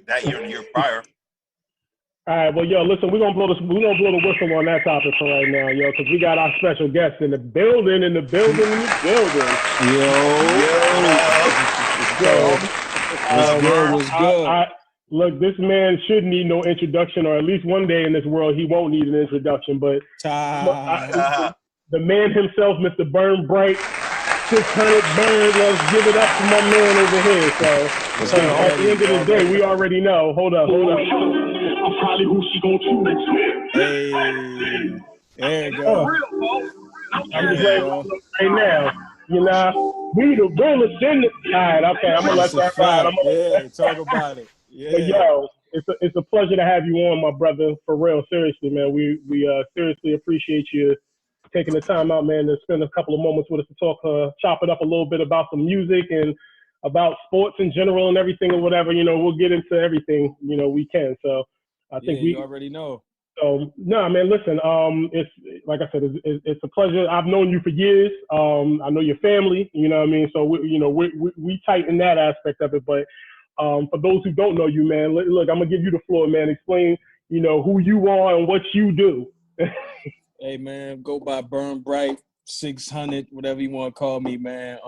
that year and the year prior. All right, well, yo, listen, we're gonna blow the whistle on that topic for right now, yo, because we got our special guest in the building, Yo. What's good? Look, this man should need no introduction, or at least one day in this world he won't need an introduction. But the man himself, Mr. Burn Bright, 600 Burn. Let's give it up to my man over here. So at the end of the day, we already know. Hold up. I'm probably who she gonna choose next year. Hey, there you go. I'm just right now. You know, we the realest in the side. Okay, I'm gonna let that ride. Talk about it. Yeah. But yo, it's a pleasure to have you on, my brother. For real, seriously, man. We seriously appreciate you taking the time out, man, to spend a couple of moments with us to talk, chop it up a little bit about some music and about sports in general and everything or whatever. You know, we'll get into everything, you know, we can. So I think you already know. So no, man, listen, it's like I said, it's a pleasure. I've known you for years. I know your family, you know what I mean? So we tight in that aspect of it. But for those who don't know you, man, look, I'm gonna give you the floor, man. Explain, you know, who you are and what you do. Hey, man, go by Burn Bright 600, whatever you want to call me, man.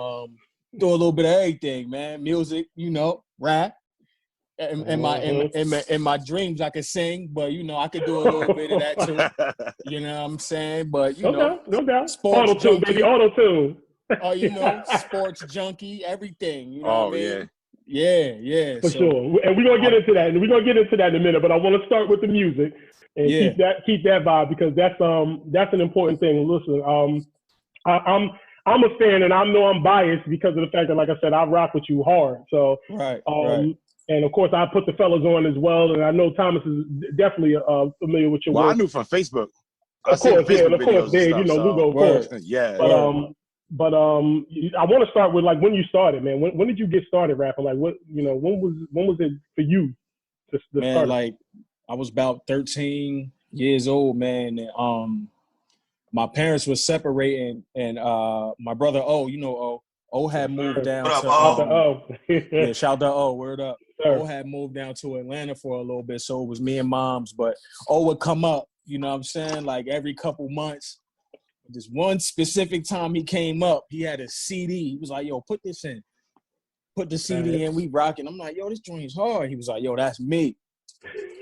Do a little bit of everything, man. Music, you know, rap. In my dreams, I could sing, but you know, I could do a little bit of that too. You know what I'm saying? But you know, no doubt. Sports auto-tune, baby, auto-tune. Oh, you know, sports junkie, everything. You know what I mean? Yeah. For sure. And we're gonna get into that. And we're gonna get into that in a minute. But I want to start with the music and keep that vibe, because that's an important thing. Listen, I'm a fan, and I know I'm biased because of the fact that, like I said, I rock with you hard. So right. And of course, I put the fellas on as well, and I know Thomas is definitely familiar with your work. I knew from Facebook. Of course, Dave, you know, Lugo, of course. Yeah. But I want to start with, like, when you started, man. When did you get started rapping? Like, what, you know, when was it for you to start? Like, I was about 13 years old, man. And, my parents were separating, and my brother O had moved down to shout out to O, word up. O had moved down to Atlanta for a little bit, so it was me and Mom's. But O would come up, you know what I'm saying, like every couple months. This one specific time he came up, he had a CD. He was like, yo, put this in. Put the CD in, we rocking. I'm like, yo, this joint's hard. He was like, yo, that's me.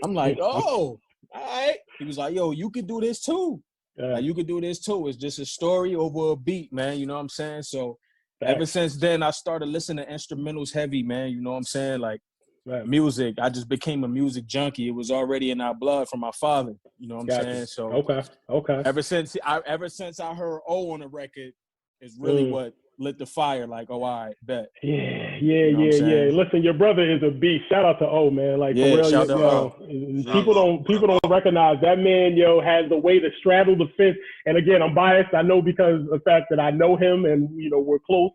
I'm like, oh, all right. He was like, yo, you could do this too. Like, you could do this too. It's just a story over a beat, man. You know what I'm saying? So ever since then, I started listening to instrumentals heavy, man. You know what I'm saying? Like, music. I just became a music junkie. It was already in our blood from my father. You know what I'm saying? So okay. Ever since I heard O on the record, is really what lit the fire. Like, oh, I bet. Yeah. Listen, your brother is a beast. Shout out to O, man. Like, for real, shout out to O. People don't recognize that man. Yo, has the way to straddle the fence. And again, I'm biased. I know because of the fact that I know him, and you know, we're close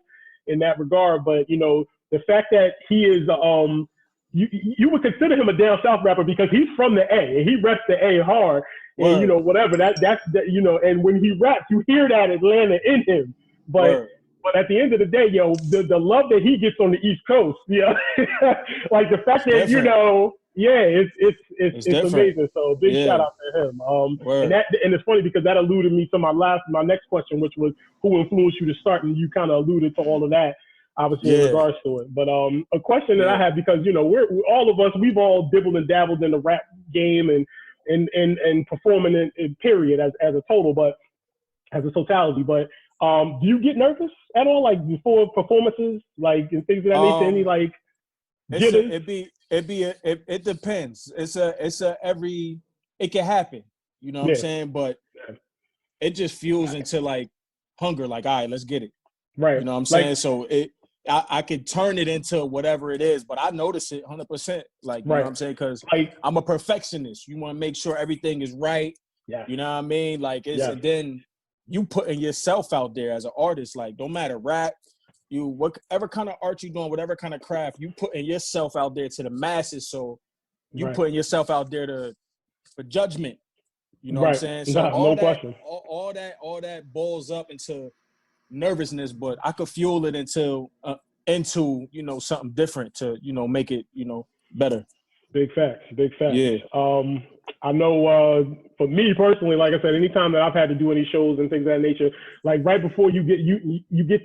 in that regard. But you know, the fact that he is you would consider him a down south rapper because he's from the A and he reps the A hard. And you know, whatever that's you know, and when he raps, you hear that Atlanta in him. But at the end of the day, yo, the love that he gets on the East Coast, like the fact that, you know, it's amazing. So big shout out to him. And it's funny because that alluded me to my next question, which was who influenced you to start, and you kind of alluded to all of that, obviously, in regards to it. But a question that I have, because you know, we've all dibbled and dabbled in the rap game and performing in period as a total, but as a totality. But do you get nervous at all, like before performances, like and things of that nature? Any like jitters? It depends. It can happen. You know what I'm saying? But it just fuels into like hunger. Like, all right, let's get it. Right. You know what I'm saying? So I could turn it into whatever it is, but I notice it 100%. Like, you know what I'm saying? Because I'm a perfectionist. You want to make sure everything is right. Yeah. You know what I mean? Like, and then you putting yourself out there as an artist. Like, don't matter rap, whatever kind of art you doing, whatever kind of craft, you putting yourself out there to the masses. So you putting yourself out there for judgment. You know what I'm saying? So all that boils up into nervousness, but I could fuel it into you know, something different to, you know, make it, you know, better. Big facts. Yeah. I know for me personally, like I said, anytime that I've had to do any shows and things of that nature, like right before you get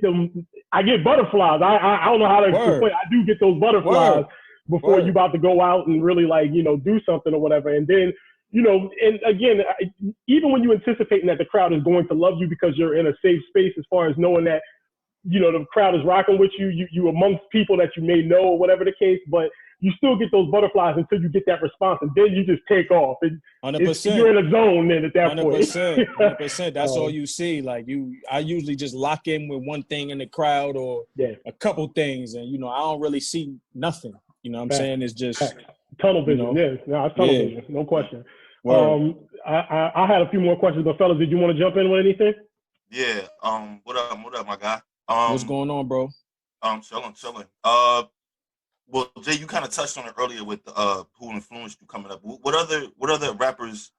them, I get butterflies. I don't know how to explain. I do get those butterflies before you about to go out and really like, do something or whatever. And then, and again, even when you anticipating that the crowd is going to love you because you're in a safe space, as far as knowing that, the crowd is rocking with you amongst people that you may know or whatever the case, but you still get those butterflies until you get that response, and then you just take off. 100%. You're in a zone then at that 100%, point. 100%. That's all you see. Like I usually just lock in with one thing in the crowd or a couple things, and I don't really see nothing. You know what I'm saying? It's just tunnel vision. It's tunnel vision, no question. I had a few more questions, but fellas, did you want to jump in with anything? Yeah. What up, my guy? What's going on, bro? Chilling. Well, Jay, you kind of touched on it earlier with who influenced you coming up. What other rappers,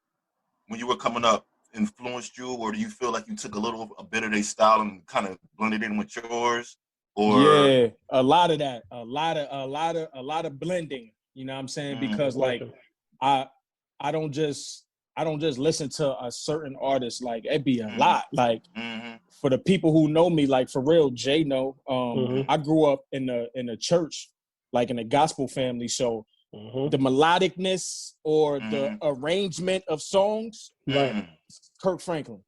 when you were coming up, influenced you, or do you feel like you took a bit of their style and kind of blended in with yours? Or a lot of that, a lot of blending. You know what I'm saying? Because like I don't just listen to a certain artist. Like it'd be a lot. Like for the people who know me, like for real, Jay know. I grew up in the church, like in a gospel family. So the melodicness or the arrangement of songs, Kirk Franklin.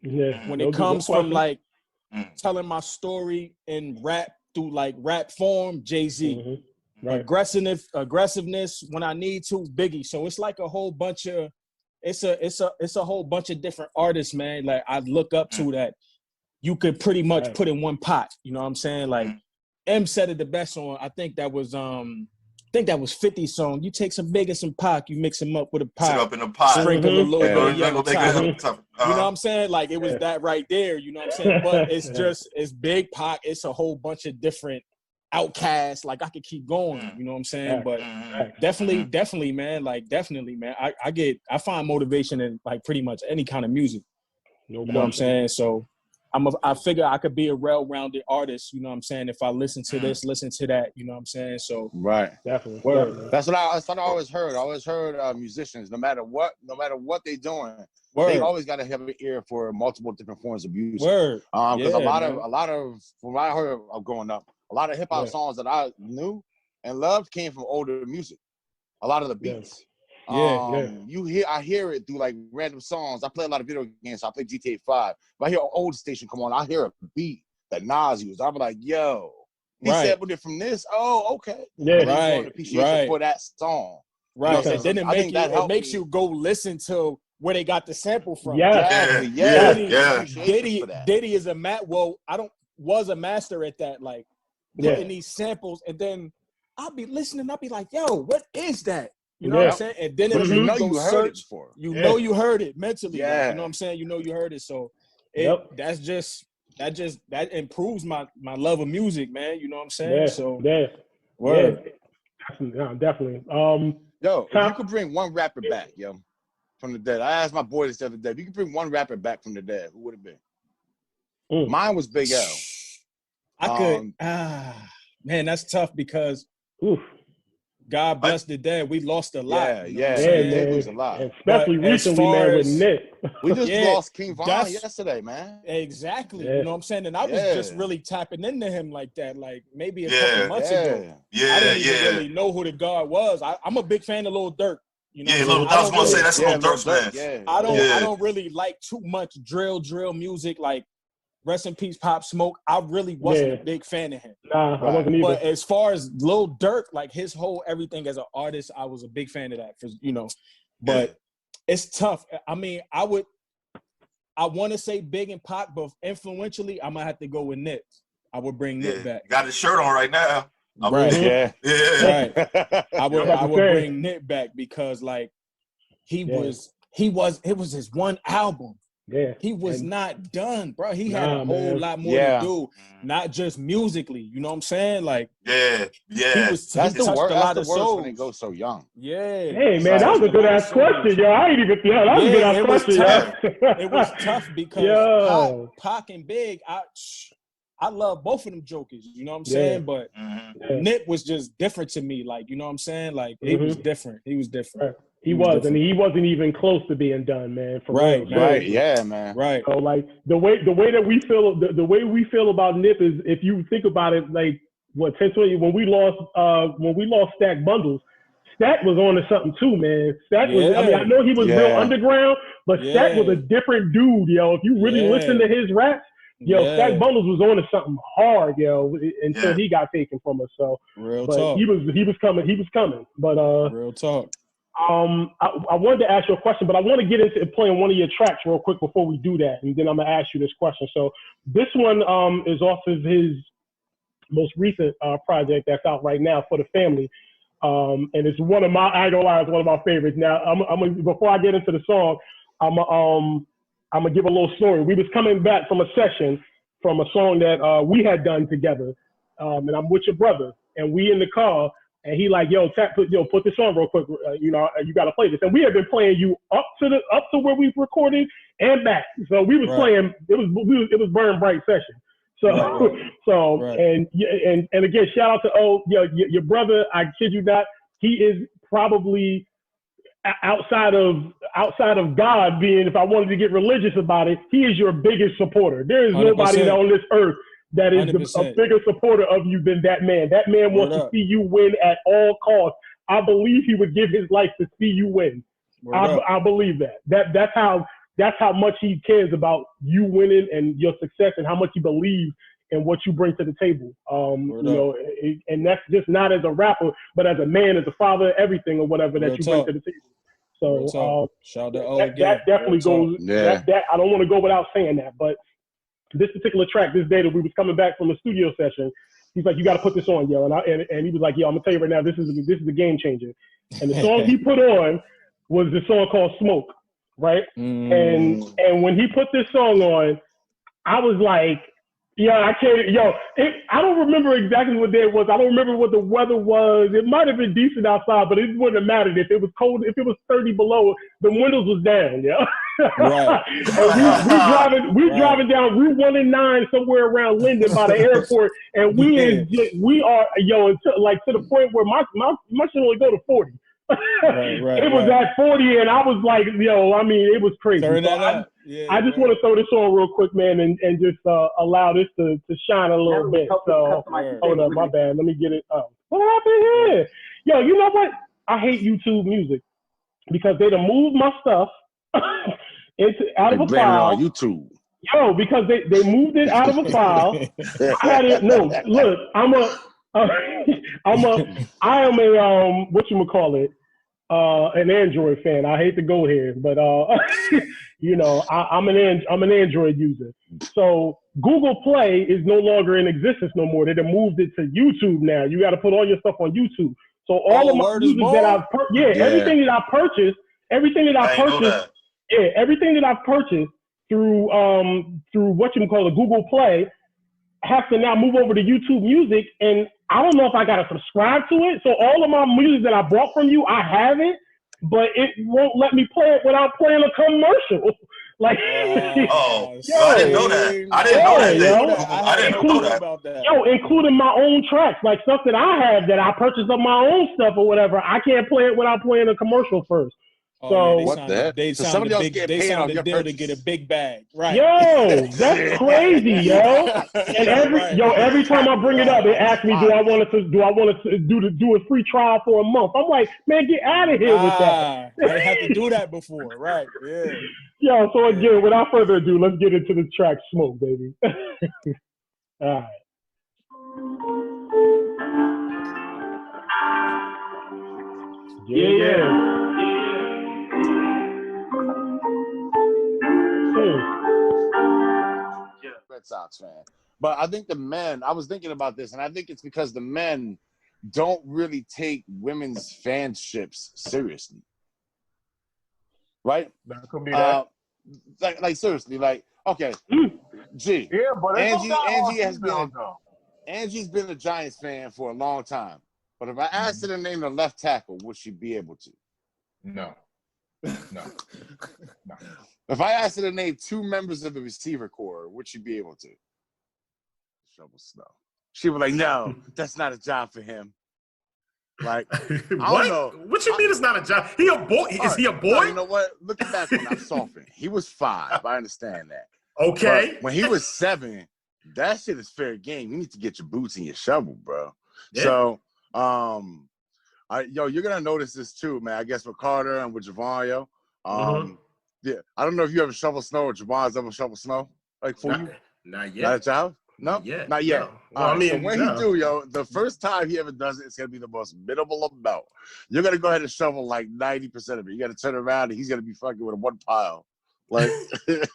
Yeah. When it comes from like telling my story in rap through like rap form, Jay-Z. Aggressiveness when I need to, Biggie. So it's like a whole bunch of it's a whole bunch of different artists, man. Like I look up to that you could pretty much put in one pot. You know what I'm saying? Like M said it the best on, I think that was 50's song. You take some Big and some Pac, you mix them up with a pot. Sit up in a pot. Sprinkle a little bit of yellow top. You know what I'm saying? Like it was that right there, you know what I'm saying? But it's it's Big Pac, it's a whole bunch of different outcasts. Like I could keep going, you know what I'm saying? But definitely, man. Like definitely, man. I find motivation in like pretty much any kind of music. You know what I'm saying? So I figure I could be a well-rounded artist, you know what I'm saying, if I listen to this, listen to that, you know what I'm saying? So definitely. That's what I always heard. I always heard musicians, no matter what they're doing, they always got to have an ear for multiple different forms of music. Because a lot of from what I heard of growing up, a lot of hip hop songs that I knew and loved came from older music. A lot of the beats. I hear it through like random songs. I play a lot of video games. So I play GTA 5. If I hear an old station come on, I hear a beat that Nas used. I'm like, yo, he sampled it from this. Oh, okay. Appreciation for that song. You know, and then it makes you go listen to where they got the sample from. Diddy is a was a master at that, like putting these samples, and then I'll be listening. I'll be like, yo, what is that? You know what I'm saying? And then you know you heard it before. You know you heard it mentally. Like, you know what I'm saying? You know you heard it. So that improves my love of music, man. You know what I'm saying? Definitely. Yo, if you could bring one rapper back, from the dead. I asked my boy this the other day. If you could bring one rapper back from the dead, who would it be? Mine was Big L. I could. Man, that's tough because God bless the dead. We lost a lot. They lose a lot. Especially recently, man, with Nick. We just lost King Von yesterday, man. Exactly. You know what I'm saying? And I was just really tapping into him like that, like maybe a couple months ago. I didn't even really know who the God was. I'm a big fan of Lil Durk. You know, I was gonna say that's Lil Durk's man. I don't really like too much drill music, like rest in peace, Pop Smoke. I really wasn't a big fan of him. I wasn't either. But as far as Lil Durk, like his whole everything as an artist, I was a big fan of that. But it's tough. I mean, I want to say Big and Pac, but influentially, I might have to go with Nip. I would bring Nip back. Got his shirt on right now. Right. I would bring Nip back because like it was his one album. He was not done, bro. He had a whole lot more to do, not just musically. You know what I'm saying? Like, That's the worst when it goes so young. Hey, man, that was a good ass question, yo. I ain't even that was a good ass question, yo. It was tough because Pac and Big, I love both of them jokers, you know what I'm saying? But Nip was just different to me, like, you know what I'm saying? Like, he was different. He was different. Right. He was, and he wasn't even close to being done, man. For real, man. Right, yeah, man. Right. So like the way that we feel, the way we feel about Nip is, if you think about it, like what 10-20 when we lost Stack Bundles, Stack was on to something too, man. Stack was. I mean, I know he was real underground, but Stack was a different dude, yo. If you really listen to his raps, yo, Stack Bundles was on to something hard, yo, until he got taken from us. So real talk. He was coming. But real talk. I wanted to ask you a question, but I want to get into playing one of your tracks real quick before we do that, and then I'm gonna ask you this question. So this one is off of his most recent project that's out right now, For the Family, and it's one of my, I ain't gonna lie, it's one of my favorites. Now I'm before I get into the song, I'm gonna give a little story. We was coming back from a session from a song that we had done together, and I'm with your brother, and we in the car. And he like, put this on real quick. You know, you got to play this. And we had been playing you up to where we recorded and back. So we was playing. It was Burn Bright session. So and again, shout out to your brother. I kid you not, he is probably outside of God being. If I wanted to get religious about it, he is your biggest supporter. There is 100%. Nobody on this earth that is a bigger supporter of you than that man. That man wants to see you win at all costs. I believe he would give his life to see you win. I believe that. That's how much he cares about you winning and your success, and how much he believes in what you bring to the table. You know, and that's just not as a rapper, but as a man, as a father, everything or whatever that you bring to the table. So shout out that definitely goes. That I don't want to go without saying that, but. This particular track, this day that we was coming back from a studio session, he's like, "You got to put this on, yo." And he was like, "Yo, I'm gonna tell you right now, this is a game changer." And the song he put on was the song called "Smoke," right? And when he put this song on, I was like, "Yeah, I can't, yo." I don't remember exactly what day it was. I don't remember what the weather was. It might have been decent outside, but it wouldn't have mattered if it was cold. If it was 30 below, the windows was down, yeah. Right. And we driving down Route 109 somewhere around Linden by the airport, and we are to the point where my shit only go to 40. It was at 40, and I was like, yo, I mean, it was crazy. Turn that up. I just want to throw this on real quick, man, and just allow this to shine a little bit. So hold up, my bad. Let me get it up. What happened here? Yo, you know what? I hate YouTube Music because they done moved my stuff out of a file. On YouTube. Yo, because they moved it out of a file. I had it. No, look, I am a whatchamacallit, an Android fan. I hate to go here, but you know, I'm an Android user. So Google Play is no longer in existence no more. They done moved it to YouTube now. You got to put all your stuff on YouTube. So all of my music that I've everything that I purchased, everything that I've purchased through Google Play has to now move over to YouTube Music, and I don't know if I gotta subscribe to it. So all of my music that I bought from you, I have it, but it won't let me play it without playing a commercial. Like, I didn't know that. I didn't know that about that. Yo, including my own tracks, like stuff that I have that I purchased of my own stuff or whatever. I can't play it without playing a commercial first. So they sounded to get a big bag, right? Yo, that's crazy, yo. And every time I bring it up, they ask me, do I want to do a free trial for a month? I'm like, man, get out of here with that. I had to do that before, right? Yeah. Yo, so again, without further ado, let's get into the track "Smoke," baby. All right. Yeah. Red Sox fan. But I think the men, I was thinking about this, and I think it's because the men don't really take women's fanships seriously. Right? That could be that. Like seriously, like, okay, G. Yeah, but Angie's been a Giants fan for a long time. But if I asked her to name the left tackle, would she be able to? No. If I asked her to name two members of the receiver corps, would she be able to? shovel snow. She was like, no, that's not a job for him. Like, what? I don't know. What you mean it's not a job? He a boy? Is he a boy? No, you know what? Looking back when I softened, he was 5. I understand that. Okay. But when he was 7, that shit is fair game. You need to get your boots and your shovel, bro. Yeah. So, you're gonna notice this too, man. I guess with Carter and with Javon, yo. Yeah, I don't know if you ever shovel snow or Javon's ever shovel snow, like for you. Not yet. Not at your house? No, not yet. No. Well, I mean, so when he do, yo, the first time he ever does it, it's gonna be the most minimal amount. You're gonna go ahead and shovel like 90% of it. You gotta turn around and he's gonna be fucking with one pile, like with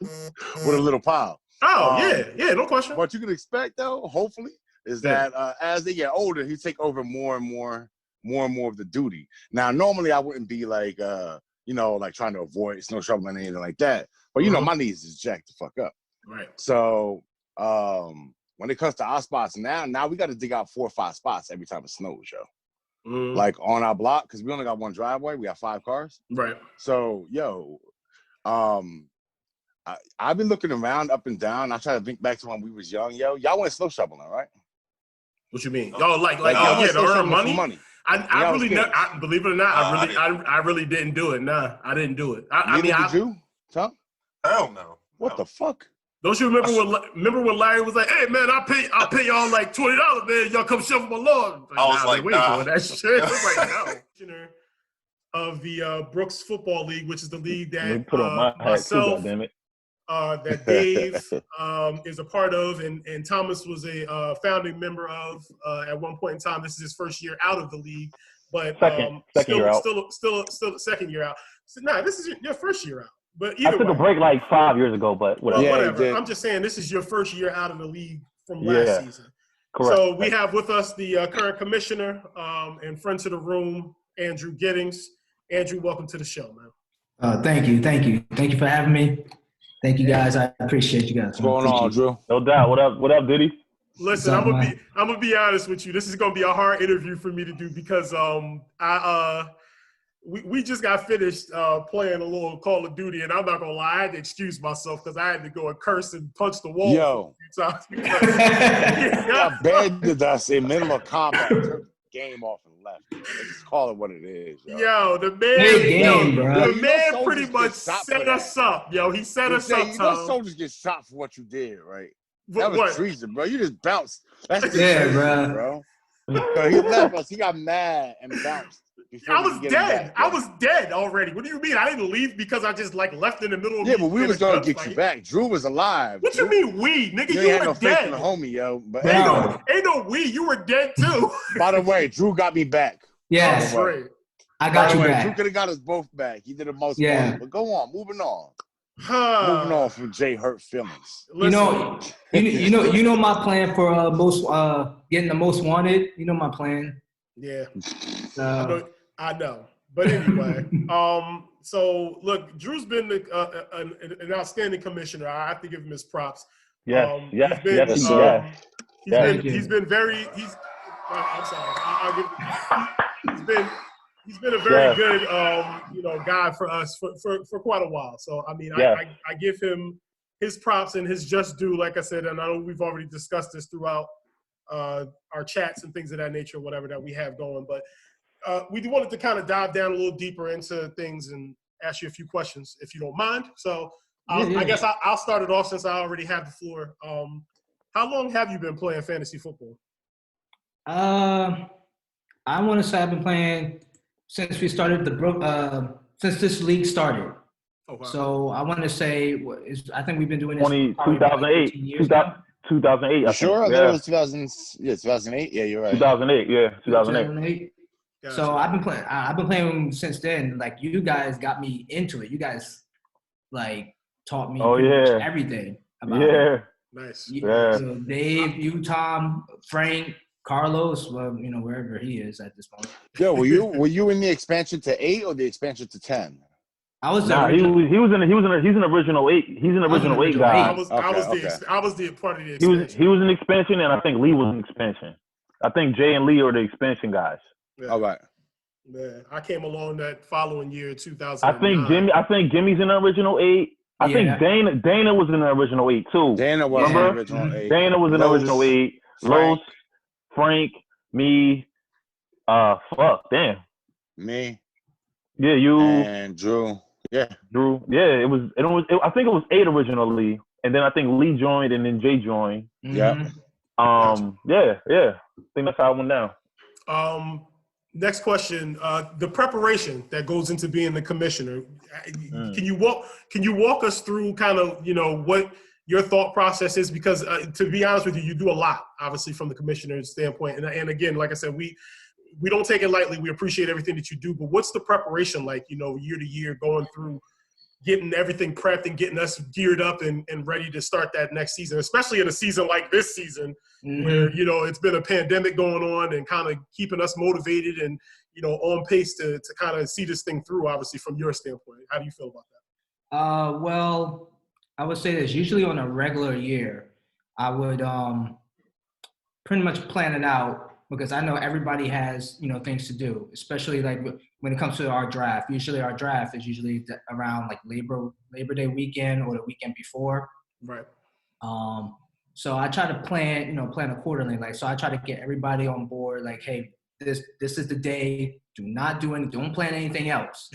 a little pile. Oh yeah, no question. What you can expect though, hopefully, is that as they get older, he take over more and more of the duty. Now, normally I wouldn't be like, like trying to avoid snow shoveling or anything like that. But my knees is jacked the fuck up. Right. So when it comes to our spots now we got to dig out 4 or 5 spots every time it snows, yo. Like on our block, because we only got one driveway, we got 5 cars. Right. So I've been looking around up and down. I try to think back to when we was young, yo. Y'all went snow shoveling, right? What you mean? Y'all like to earn money? I really believe it or not, I really didn't do it. Nah, I didn't do it. Did you? Tom? Hell no. What the fuck? Don't you remember when Larry was like, "Hey man, I'll pay y'all like $20, man. Y'all come shovel my lawn." I was like, we ain't doing that shit. I was like, no. Of the Brooks Football League, which is the league that myself, that Dave is a part of, and Thomas was a founding member of at one point in time. This is his first year out of the league, but still second year out. So, this is your first year out. But I took a break like 5 years ago, but whatever. Well, whatever. I'm just saying this is your first year out of the league from last season. Correct. So we have with us the current commissioner and friend to the room, Andrew Giddings. Andrew, welcome to the show, man. Thank you for having me. Thank you guys. I appreciate you guys. What's going on, Drew? No doubt. What up, Diddy? Listen, I'm gonna be honest with you. This is gonna be a hard interview for me to do because we just got finished playing a little Call of Duty, and I'm not gonna lie, I had to excuse myself because I had to go and curse and punch the wall. Yo, a few times. I begged us in middle of combat, took the game off and left. Let's call it what it is. Yo, the man pretty much set us up. Yo, he set us up. Soldiers get shot for what you did, right? That was treason, bro. You just bounced. That's bro. So he left us. He got mad and bounced. I was dead. I was dead already. What do you mean? I didn't leave because I just left in the middle of but we was gonna get you back. Drew was alive. What you mean we? Nigga, you were dead. In the homie, yo. But ain't no we. You were dead too. By the way, Drew got me back. Yes. I got you back. Drew could have got us both back. He did the most. Yeah. But go on, moving on. Moving on from Jay hurt feelings. You know my plan for getting the most wanted. You know my plan. Yeah. I know. But anyway, so look, Drew's been an outstanding commissioner. I have to give him his props. Yes. He's been very. I'm sorry. He's been a very good guy for us for quite a while. So I mean, I give him his props and his just due. Like I said, and I know we've already discussed this throughout our chats and things of that nature, whatever that we have going, but. We wanted to kind of dive down a little deeper into things and ask you a few questions, if you don't mind. So I guess I'll start it off since I already have the floor. How long have you been playing fantasy football? I want to say I've been playing since we started since this league started. Oh, wow. So I want to say, I think we've been doing this 2008. 2008. I sure? I thought it was 2008. Yeah, you're right. 2008. Yeah, 2008. Gotcha. So I've been playing since then. Like you guys got me into it. You guys taught me everything about it. Nice. Yeah. So Dave, you, Tom, Frank, Carlos, wherever he is at this moment. Yo, were you in the expansion to 8 or the expansion to 10? I was. He's an original 8. He's an original 8 guy. I was the part of the expansion. He was an expansion, and I think Lee was an expansion. I think Jay and Lee are the expansion guys. Yeah. All right. Yeah, I came along that following year, 2009. I think Jimmy's an original 8. I think Dana was in the original 8 too. Dana was in the original 8. Dana was in the original 8. Los, Frank, me, damn. Me. Yeah, you and Drew. Yeah. Drew. Yeah, I think it was 8 originally. And then I think Lee joined and then Jay joined. Yeah. Yeah. I think that's how it went down. Next question. The preparation that goes into being the commissioner. Can you walk us through kind of, what your thought process is? Because to be honest with you, you do a lot, obviously, from the commissioner's standpoint. And again, like I said, we don't take it lightly. We appreciate everything that you do. But what's the preparation like, year to year, going through getting everything prepped and getting us geared up and ready to start that next season, especially in a season like this season where, it's been a pandemic going on and kind of keeping us motivated and, on pace to kind of see this thing through, obviously, from your standpoint. How do you feel about that? Well, I would say this. Usually on a regular year, I would pretty much plan it out because I know everybody has, things to do, especially like when it comes to our draft. Usually our draft is usually around like Labor Day weekend or the weekend before. Right. So I try to plan accordingly. Like, so I try to get everybody on board. Like, hey, this is the day. Don't plan anything else,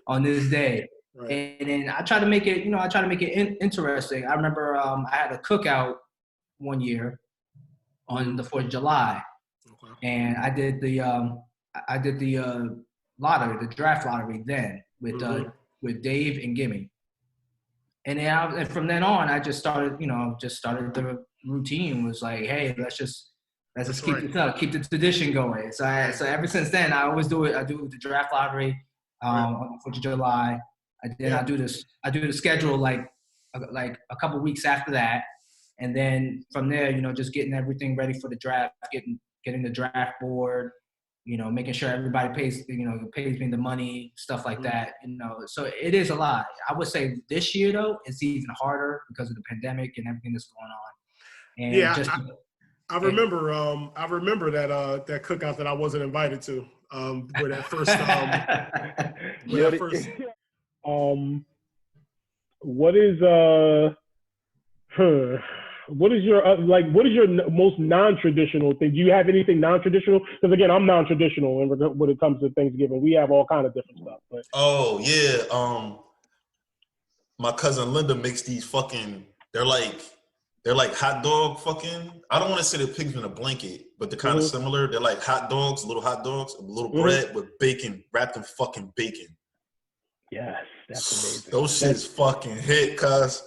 on this day. Right. And then I try to make it, interesting. I remember I had a cookout one year on the 4th of July, and I did the lottery, the draft lottery then with Dave and Gimme. And then from then on, I just started the routine. Was like, hey, let's just keep this up, keep the tradition going. So ever since then, I always do it. I do the draft lottery on the 4th of July. I do the schedule like a couple weeks after that, and then from there, just getting everything ready for the draft, getting the draft board, making sure everybody pays me the money, stuff like that, So it is a lot. I would say this year though, it's even harder because of the pandemic and everything that's going on. And I remember that cookout that I wasn't invited to. Where that first. What is your most non-traditional thing? Do you have anything non-traditional? Because again, I'm non-traditional when it comes to Thanksgiving. We have all kind of different stuff. But. Oh yeah, my cousin Linda makes these fucking. They're like hot dog fucking. I don't want to say the pigs in a blanket, but they're kind of similar. They're like hot dogs, little bread with bacon wrapped in fucking bacon. Yes, that's amazing. Those shits fucking hit, cuz.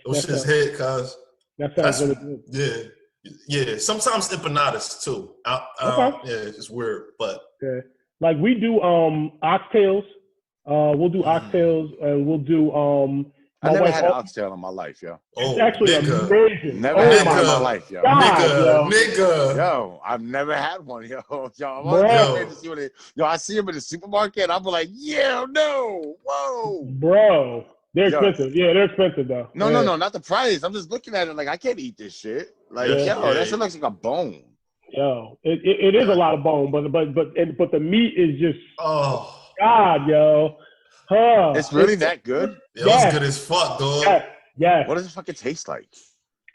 Those shits hit, cuz. That sounds really good. Yeah. Sometimes empanadas too. Yeah, it's weird, but like we do oxtails. We'll do oxtails, and we'll do I never had an oxtail in my life, yo. It's actually amazing. Never had one in my life, yo. Nigga. Yo, I've never had one, yo. I see them in the supermarket, and I'm like, whoa. Bro. They're expensive. Yeah, they're expensive though. No, not the price. I'm just looking at it like I can't eat this shit. Like, that shit looks like a bone. Yo, it is a lot of bone, but the meat is just God, yo. It's really that good? It's good as fuck, dog. Yes. What does it fucking taste like?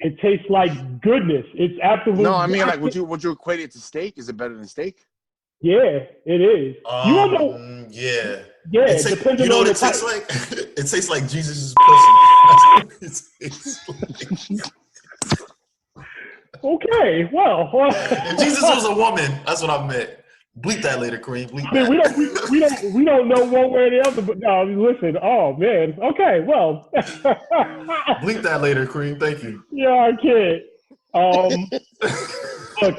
It tastes like goodness. It's absolutely. No, I mean, like, would you equate it to steak? Is it better than steak? Yeah, it is. You don't know. Yeah. Yeah, you know what it tastes like? It tastes like Jesus' pussy. Okay, well. If Jesus was a woman, that's what I meant. Bleep that later, Kareem. Bleep that. We don't know one way or the other, but no, listen. Oh man. Okay, well. Bleep that later, Kareem. Thank you. Yeah, I can't. Look,